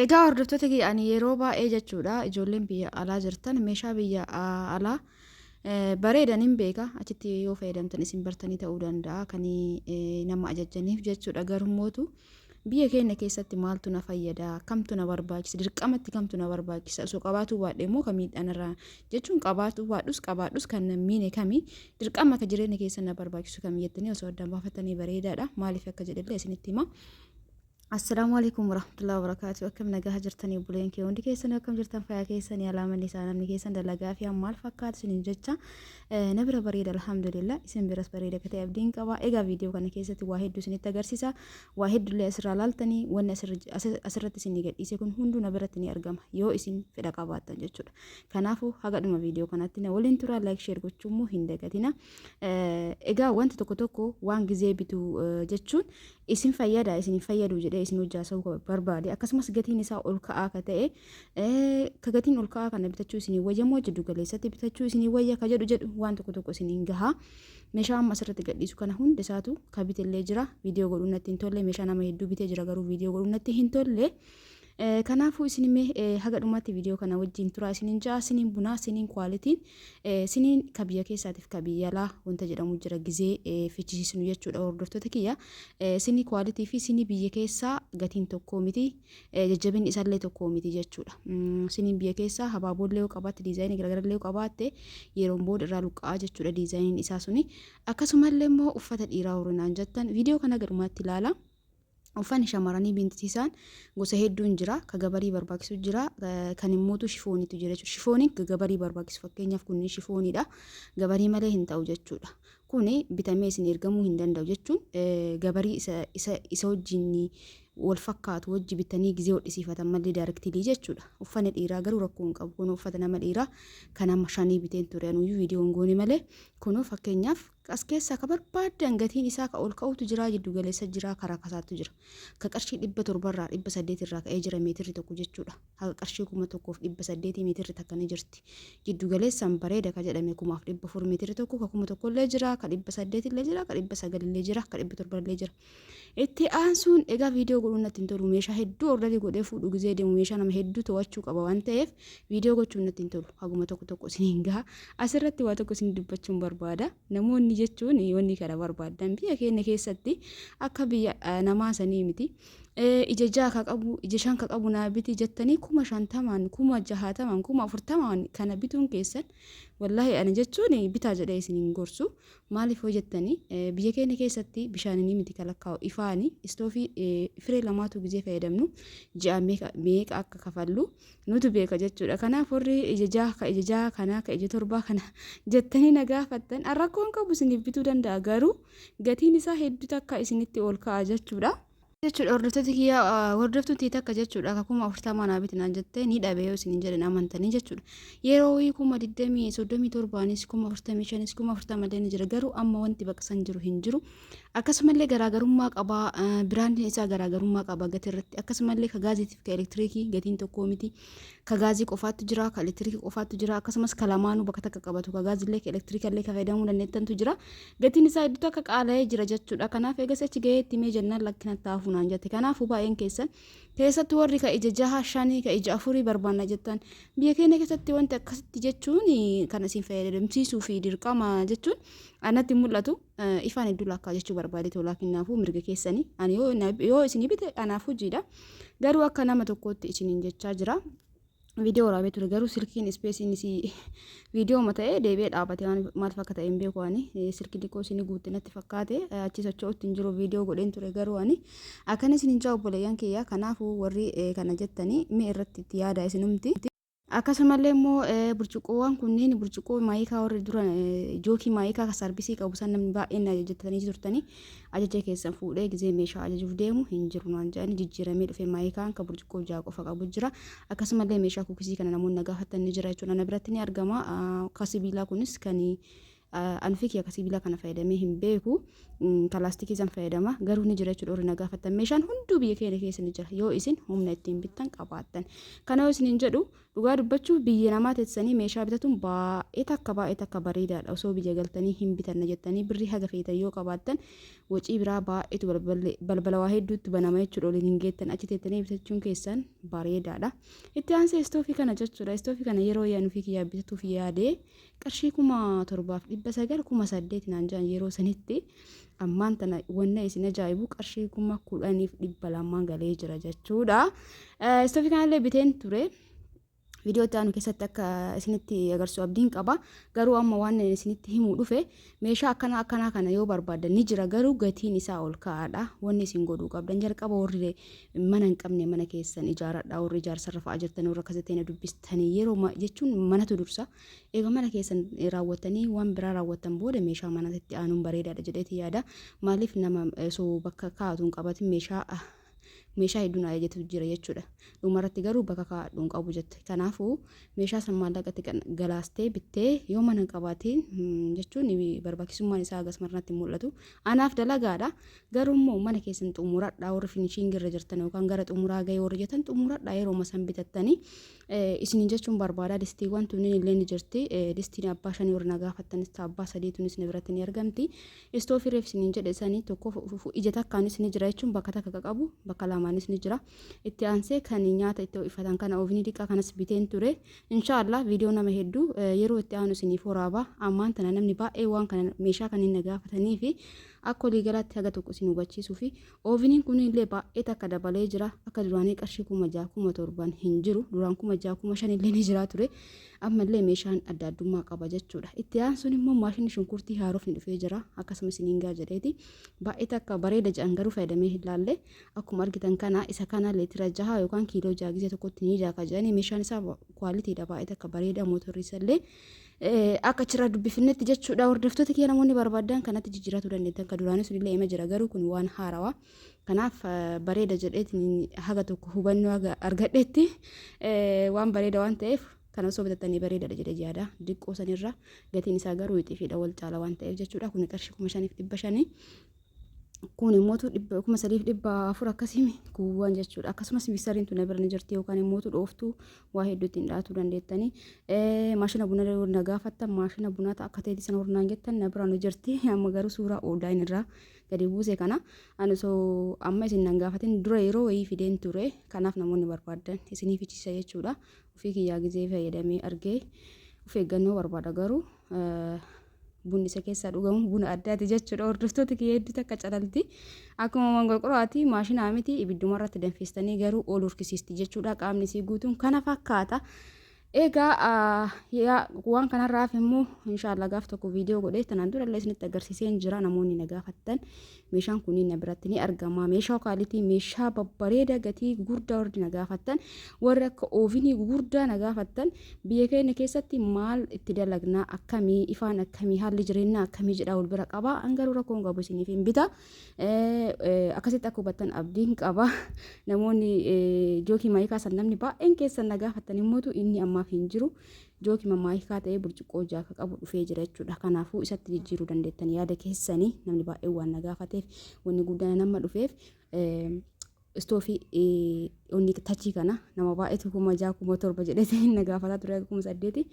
Egaa hordoftoota kiyyaanii yeroo baay'ee jechuudha ijoolleen biyya alaa jirtan meeshaa biyya alaa bareedan hin beeka achitti yoo fayyadamtan isin bartanii ta'uu danda'a kan nama ajajaniif jechuudha garummootu biyya keenya keessatti maaltu na fayyada kamtu na barbaachisa dirqamatti kamtu na barbaachisa osoo qabaatu baadhee immoo kamiidhaan irraa jechuun qabaatu baadhus kan miine kamii dirqama akka jireenya keessa na barbaachisu kamii jettanii osoo addaan baafatanii bareedaadha maaliif akka jedhallee isinitti hima. Assalamualaikum warahmatullahi wabarakatuh. Akkam nagaa jirtanii buleen kee hundi keessan akkam jirtan fayyaa keessan yaalaaman isaa namni keessan dalagaa fi maal fakkaatu isiniin jecha nabira bareeda alhamdulillah isin biras bareeda akka ta'e abdiin qaba. Egaa viidiyoo kana keessatti waa hedduu isinitti agarsiisa. Waa hedduullee asirraa laaltanii wanni asirratti isin gadhiise kun hunduu nabiratti ni argama yoo isin fedha qabaattan jechuudha. Kanaafuu haga dhuma viidiyoo kanatti na waliin tura like share gochuu immoo hin dagatina. Egaa wanti tokko tokko waan gizee bitu jechuun isin fayyada isin fayyadu jedhee isin hojjaa barbaade akkasumas gatiin isaa ol ka'aa ka ta'e ka gatiin ol ka'aa kana bitachuu isin wayyamoo jiddu galeessatti bitachuu isin wayya ka jedhu waan tokko tokko isin gahaa meeshaa amma asirratti gadhiisu kana hunda isaatu ka bitellee jira viidiyoo godhuu natti hin tolle meeshaa nama hedduu bitee jira garuu viidiyoo godhuu natti hin tolle. Kanaafuu isinimee haga dhumaatti viidiyoo kana wajjin tura isinin jaa isinin bunaa isinin kwaalitiin isinin kabiyya keessaatiif kabiyya alaa wanta jedhamu jira gizee fichisiisnu jechuudha hordoftoota kiyya isini kwaalitii fi isini biyya keessaa gatiin tokko miti jajjabin isaallee tokko miti jechuudha isinin biyya keessaa habaaboollee yoo qabaatte diizaayinii garagarallee yoo qabaatte yeroon booda irraa luqqa'aa jechuudha diizaayiniin isaa suni akkasumallee immoo uffata dhiiraa horinaan jettan viidiyoo kana garumaatti ilaala. Uffanni shamarranii bintisiisaan gosa hedduun jira ka gabarii barbaachisu jira kan immootu shifooniitu jira jechuudha shifooniin gabarii barbaachisu fakkeenyaaf kunni shifooniidha gabarii malee hin ta'u jechuudha kuni bitamee isin ergamuu hin danda'u jechuun gabarii isa wajjin wal fakkaatu wajji bitanii gizee hodhisiifatan mallee daarektilii jechuudha uffanni dhiiraa garuu rakkoo hin qabu kun uffata nama dhiiraa kan amma shanii biteen ture anuyyuu viidiyoon goone malee kun fakkeenyaaf as keessaa ka barbaadan gatiin isaa ka ol ka'utu jira jiddu galeessa jira karaa kasaatu jira ka qarshii 700 irraa 800 irraa ka'ee jira meetirri tokko jechuudha haga qarshii 1800 meetirri takka ni jirti jiddu galeessaan bareeda ka jedhame 1400 meetirri tokko ka 1000 illee jira ka 800 illee jira ka 900 illee jira ka 700 illee jira itti aansuun egaa viidiyoo godhuu natti hin tolu meeshaa hedduu ordalii godhee fuudhu gizee deemu meeshaa nama hedduu to'achuu qaba waan ta'eef viidiyoo gochuu natti hin tolu haguma tokko isiniin gaha asirratti waa tokko isin dubbachuun barbaada namoonni jechuun wanni kana barbaadan biyya keenya keessatti akka biyya namaa sanii miti ija jaha ka qabu ija shan ka qabu naa biti jettanii 50 60 40 kana bituun keessan wallahi ana jechuun bitaa jedhee isiniin gorsu maaliif hojjettanii biyya keenya keessatti bishaanini miti kalakkaa'u ifaani istoofii firee lamaatu gizee fayyadamnu ji'a meeqa akka kafallu nutu beeka jechuudha kanaaf warri ija jaha kana ka ija torbaa kana jettanii na gaafattan rakkoon qabu isiniif bituu danda'a garuu gatiin isaa hedduu takka isinitti ol ka'a jechuudha. Jechuudha hordoftoota kiyya hordoftuutii takka jechuudha akkuma 40 naa bitinaan jettee ni dhabe yoo isin jedhan amantanii jechuudha yeroo 2037 45 40 ni jira garuu amma wanti baqsan jiru hin jiru akkasumallee garaagarummaa qaba biraandiin isaa garaagarummaa qaba gatii irratti akkasumallee ka gaazitiif ka elektiriikii gatiin tokko miti ka gaazii qofaatu jira ka elektiriikii qofaatu jira akkasumas ka lamaanuu bakka takka qabatu ka gaazillee ka elektiriikallee ka fayyadamuu dandeettantu jira gatiin isaa hedduu akka qaala'ee jira jechuudha kanaaf eegas achi gaheetti mee jennaan lakkina taafuu naan jette kanaafuu baay'een keessan keessatti warri ka ija jaha shanii ka ija afurii barbaanna jettan biyya keenya keessatti wanti akkasitti jechuun kan isin fayyadamsiisuu fi dirqama jechuun anatti mul'atu ifaan hedduu lakkaa jechuu barbaade tolaa kinaafuu mirga keessanii ani yoo isin bite anaaf hojiidha garuu akka nama tokkootti isiniin jechaa jira. Viidiyoo waraabee ture garuu silkiin ispeesiin isii viidiyoo mata'ee deebi'ee dhaabate maal fakkaata hin beeku ani silkii xiqqoo isin guutte natti fakkaate achi socho'utti hin jiru viidiyoo godheen ture garuu ani akkana isin hin jaa obboleeyyan kiyya kanaafuu warri kana jettanii mee irratti itti yaada isinumti. Akkasumallee immoo burcuqqoowwan kunniin burcuqqoo maayikaa warri dura jookii maayikaa sarvisii qabu san namni baay'een ajajatanii turtanii ajaja keessan fuudhee gizee meeshaa ajajuuf deemu hin jiru naan jedhanii jijjiiramee dhufee maayikaan ka burcuqqoo jaha qofa qabu jira akkasumallee meeshaa kuukisii kana namoonni gaafatanii jira jechuudha na biratti ni argama ka sibiilaa kunis kan anfi kiyya sibiila kana fayyadamee hin beeku pilaastikii san fayyadama garuu ni jira jechuudha warri na gaafatan meeshaan hunduu biyya keenya keessa ni jira yoo isin humna ittiin bittan qabaattan kana yoo isin hin jedhu dhugaa dubbachuuf biyya namaa teessanii meeshaa bitatuun baay'ee takka bareedaadha osoo biyya galtanii hin bitanna jettanii birrii haga feetan yoo qabaattan wacii biraa baay'eetu balbala waa hedduutti banama jechuudha waliin hin geettan achi teettanii bitachuun keessan bareedaadha itti aansee istoofii kana jechuudha istoofii kana yeroo yaanuu fi kiyyaa bitatuuf yaadee qarshii 7,900 8,000 naan jaan yeroo sanitti ammaan tana wanna isin ajaa'ibu qarshii 10,200 galee jira jechuudha istoofii kanallee biteen ture video taanu keessatti akka isinitti agarsiisu abdiin qaba garuu amma waan isinitti himuu dhufe meeshaa akkana kana yoo barbaadan ni jira garuu gatiin isaa ol ka'aadha wanni isin godhuu qabdan jalqaba warri mana hin qabne mana keessan ijaaradha warri ijaarsa rafaa jirtan warra akkasitti dubbistanii yeroo jechuun manatu dursa eega mana keessan raawwatanii waan biraa raawwatan booda meeshaa manatti aanuun bareedaadha jedheeti yaada maaliif nama soo bakka kaa'atuun qabatin meeshaa hedduun ajajatu jira jechuudha. Dhumarratti garuu bakka kaa'adhuun qabu jette. Kanaafuu meeshaa san maallaqatti galaastee bittee yoo mana qabaatiin jechuun barbaachisummaan isaa agasmarratti mul'atu. Anaaf dalagaadha. Garuu immoo mana keessan xumuradhaa warri finishiingii irra jirtan yookaan gara xumuraa gahee warri jettan xumuradhaa yeroo masan bitattanii isiniin jechuun barbaada distiiwwan tunniin illee ni jirti. Distiin abbaa shanii warri na gaafattanis abbaa sadii tunis ni biratti ni argamti. Istoofii reef isiniin jedhe sanii tokko ija takkaanis ni jira jechuun bakka takka qabu bakka lamaanis ni jira. Itti aansee kan nyaata itti ifatan kana oovnii dhiqaa kanas biteen ture. Inshaallah viidiyoo nama hedduu yeroo itti aanu isiniif waraaba. Ammaan tana namni baay'ee waan kana meeshaa kan inni gaafatanii fi akka walii galaatti haga tokko isin hubachiisuu fi oovniin kun illee baay'ee takka dabalee jira. Akka duraanii qarshii 6,700 hin jiru. Duraan 6,500 illee ni jira ture. Ammallee meeshaan adda addummaa qaba jechuudha. Itti aansuun immoo maashinni shunkurtii haarofni dhufee jira. Akkasumas isiniin gaa jedheeti baay'ee takka bareeda jedhan garuu fayyadamee hin laalle akkuma argitan kana isa kana leetira 6 yookaan kiiloo 6 gisee tokkotti ni jaaka jedhanii meeshaan isaa kwaalitiidha baay'ee takka bareeda mootorri isallee akka chira dubbifinnetti jechuudha. Hordoftoota kiyya namoonni barbaadan kanatti jijjiiratu dandeettan kan duraanis illee ima jira garuu kun waan haarawaa kanaaf bareeda jedheetiin haga tokko hubannoo argadheetti waan bareeda waan ta'eef kana osoo bitattanii bareedaadha jedhee yaada. Diqqoo sanirra gatiin isaa garuu xixiidha wal caala waan ta'eef jechuudha. Kun qarshii 5,500 kun immoo 3,400 akkasii kuuwwan jechuudha. Akkasumas miksariin tun bira ni jirti yookaan immoo dhooftuu waa hedduutti hin dhaatuu dandeettanii. Maashina buna na gaafattan maashina bunaa akka ta'etti sana hordaan jettan na bira ni jirti. Amma garuu suuraa oodaan irraa gadi buuse kana ani soo amma isin nan gaafatin dura yeroo wayii fideen ture. Kanaaf namoonni barbaadan isiniif ichisa jechuudha. Ofii kiyyaa gizee fayyadamee argee of eeggannoo barbaada garuu bunni isa keessaa dhugamu buna addaati jechuudha. Hordoftoota kiyya hedduu akka calalti akkuma mangolqoraati maashina miti ibidduma irratti danfistanii garuu ol urkisiisti jechuudha. Qaamni isii guutuun kana fakkaata. Egaa waan kanarraaf immoo inshaallah gaaf tokko viidiyoo godhee tanaan dura illee isinitti agarsiisee jira. Namoonni na gaafattan meeshaan kunniin na biratti ni argama. Meeshaa kwaalitii meeshaa babbareeda gatii gurguddaa warri na gaafattan warri akka oovnii gurguddaa na gaafattan biyya keenya keessatti maal itti dalagnaa akkamii ifaan akkamii haalli jireenyaa akkamii jedha wal bira qaba. Angaruu rakkoon qabu isiniif hin bita. Akkasitti akka hubattan abdiin qaba. Namoonni jookii maayikaa san namni baay'een keessan na gaafattan immoo inni ammaaf hin jiru. Jookii maayikaa ta'ee burcuqqoo jaaka qabu dhufee jira jechuudha. Kanaafuu isatti jijjiiruu dandeettan yaada keessanii namni baay'ee waan na gaafateef wanni guddaan nama dhufeef istoofii onni tachii kana nama baay'eetu 6,700 jedhee na gaafataa ture 8,000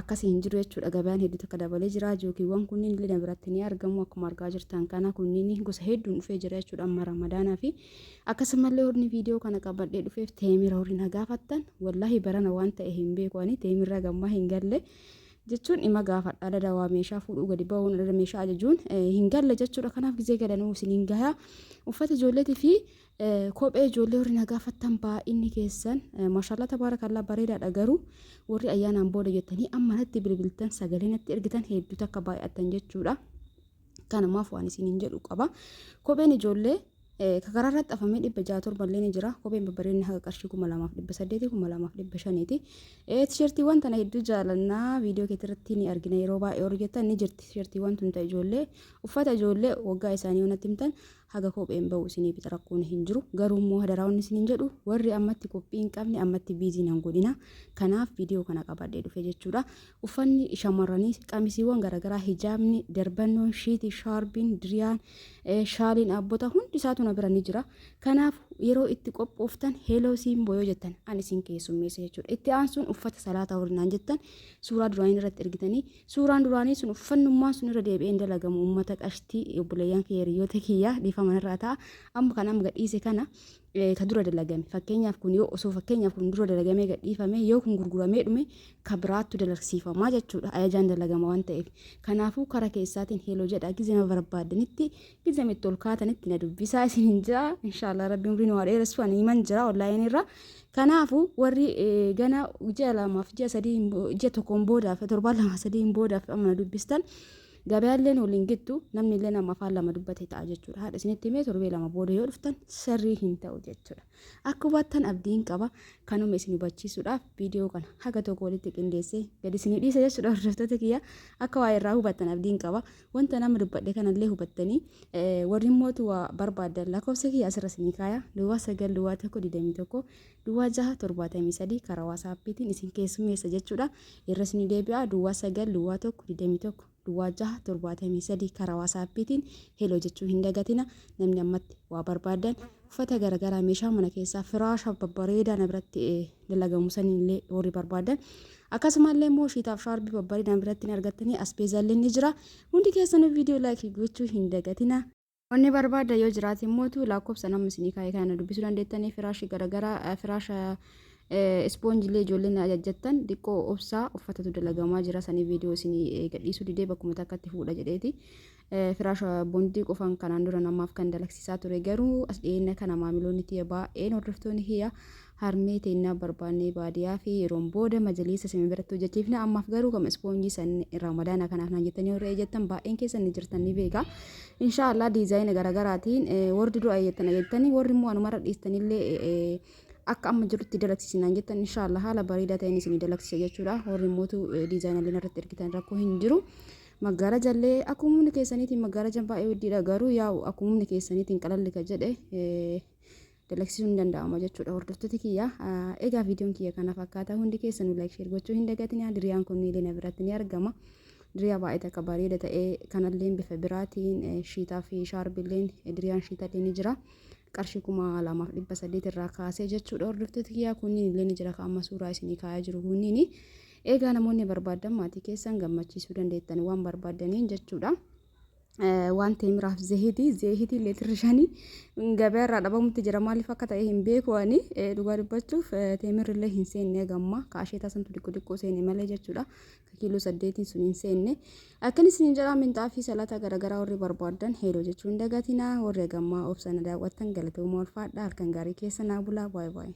akkasii hin jiru jechuudha. Gabaan hedduu akka dabalee jira. Jookiiwwan kunniin illee na biratti ni argamu akkuma argaa jirtan kana kunniin gosa hedduun dhufee jira jechuudha. Amma ramadaanaa fi akkasumallee horni viidiyoo kana qabadhee dhufeef teemira horri na gaafattan wallahi barana waan ta'e hin beeku ani teemirra gammaa hin galle jechuun ima gaafadha dada waa meeshaa fuudhuu gadi ba'uun dada meeshaa ajajuun hin galle jechuudha. Kanaaf gizee galanuu isiniin gahaa uffata ijoolleetii fi kophee ijoollee warri na gaafattan baay'inni keessan maashaallah tabaarakallaa bareedaadha. Garuu warri ayyaanaan booda jettanii amma natti bilbiltan sagalee natti ergitan hedduu takka baay'attan jechuudha. Kanamaaf waan isiniin jedhu qaba. Kopheen ijoollee kakararratti afamee 607 ni jira. Kopheen babbareedni haga qarshii 2,800 2,500 tisheertiiwwan tana hedduu jaalannaa viidiyoo keessatti ni argina yeroo baay'ee hojjetan ni jirti. Tisheertiiwwan tun ta'e ijoollee uffata ijoollee waggaa isaanii yoo natti himtan haga kopheen ba'u isinii bita rakkoon hin jiru. Garuu immoo hadaraawwan isiniin jedhu warri ammatti qophii hin qabne ammatti biizii nan godhina. Kanaaf viidiyoo kana qabadhee dhufe jechuudha. Uffanni shamarranii qamisiiwwan garaagaraa hijaabni darbannoon shiitii shaarbiin diriyaan shaaliin abbota hundi isaatu na bira ni jira. Kanaaf yeroo itti qophooftan heeloo simboo yoo jettan ani isin keessummeessa jechuudha. Itti aansuun uffata salaataa horinaan jettan suuraa duraanii irratti ergitanii suuraan duraanii sun uffannummaan sun irra deebi'een dalagamu uummata qashtii obboleeyyan hiriyoota kiyyaa dhiifaman irraa ta'a. Amma kanaan gadhiise kana ka dura dalagame fakkeenyaaf kun yoo osoo fakkeenyaaf kun dura dalagamee gadhiifame yoo kun gurguramee dhume ka biraattu dalagsiifamaa jechuudha. Ayajaan dalagama waan ta'eef kanaafuu kara keessaatiin heeloo jedha gizema barbaaddanitti gizema itti ol kaatanitti na dubbisaa isin hin jira inshaallah rabbiin umriin waa dheeressu ani himan jira onlaayinii irra. Kanaafuu warri gana ji'a lamaaf ji'a sadii ji'a tokkoon boodaaf torbaan lama sadiin boodaaf amma na dubbistan gabaalleen waliin gittu namni illee nama afaan lama dubbate ta'a jechuudha. Haadha isinitti himee torbee lama booda yoo dhuftan sirrii hin ta'u jechuudha. Akka hubattan abdiin qaba kanuma isin hubachiisuudhaaf viidiyoo kana haga tokko walitti qindeessee gadi isin dhiisa jechuudha. Hordoftoota kiyya akka waa irraa hubattan abdiin qaba. Wanta nama dubbadhe kanallee hubattanii warri mootu waa barbaadan lakkoofsa kiyya asirra isinii kaaya duwwaa 9 duwwaa 1 21 duwwaa 6 73 karaa waasaappiitiin isin keessummeessa jechuudha. Irra isinii deebi'a duwwaa 9 duwwaa 1 21 duwwaa 6 73 karaa waasaappiitiin heeloo jechuu hin dagatina. Namni ammatti waa barbaadan uffata garaagaraa meeshaa mana keessaa firaasha babbareedaa na biratti dalagamu sanillee warri barbaadan akkasumallee immoo shiitaaf shaarbii babbareedaa biratti argattanii asbeezaallee ni jira. Hundi keessanuu viidiyoo laayikii gochuu hin dagatina. Wanni barbaada yoo jiraate immoo lakkoofsa nama isinii kaayee kana dubbisuu dandeettanii firaashii garaagaraa firaasha ispoonjiilee ijoolleen ajajjattan xiqqoo obsaa uffatatu dalagamaa jira. Sanii viidiyoo isinii gadhiisuu didee bakkuma takkatti fuudha jedheeti. Firaasha bondii qofaan kanaan dura namaaf kan dalagsiisaa ture garuu as dhiyeenya kana maamiloonni tiyya baay'een hordoftoonni kiyya harmee teennaa barbaannee baadiyyaa fi yeroon booda majaliisa isin biratti hojjechiifne ammaaf garuu kama ispoonjii san ramadaana kanaaf naan jettanii warra eeyyattan baay'een keessan ni jirtan ni beeka. Inshaallah diizaayina garaagaraatiin warri dura eeyyattan eeyyatanii warri immoo anumarra dhiistanillee akka amma jirutti dalagsiisinaan jettan inshaallah haala bareedaa ta'een isinii dalagsisa jechuudha. Warri mootu diizaayinallee irratti ergitan rakkoo hin jiru. Maggaaraja illee akkuma humna keessaniitiin maggaarajan baay'ee heddiidha garuu yaa'u akkuma humna keessaniitiin qalalli ka jedhe dalagsisuun ni danda'ama jechuudha. Hordoftoota kiyya egaa viidiyoon kiyya kana fakkaata hundi keessanuu laayik sheer gochuu hin dagatinaa. Diriyaan kun illee na biratti ni argama. Diriyaa baay'ee takka bareeda ta'ee kanallee bifa biraatiin shiitaa fi shaarbilleen diriyaan shiitallee ni jira. Qarshii 2,300 irraa kaasee jechuudha. Hordoftoota kiyyaa kunniin illee ni jira kan amma suuraa isinii kaayaa jiru kunniin. Egaa namoonni barbaadan maatii keessan gammachiisuu dandeettan waan barbaadaniin jechuudha. Waan teemiraaf zeehitii leetira 5 gabaa irraa dhabamutti jira maaliif akka ta'e hin beeku ani dhugaa dubbachuuf teemirrillee hin seenne gamma kaashee taasantu xiqqoo seenne malee jechuudha. Kiiloo 8 sun hin seenne akkanis hin jedhaa minxaa fi salata garaagaraa warri barbaadan heeloo jechuun dagatina warri gammaa obsana daawwattan galatooma ulfaadha halkan gaarii keessa naa bulaa baay'ee.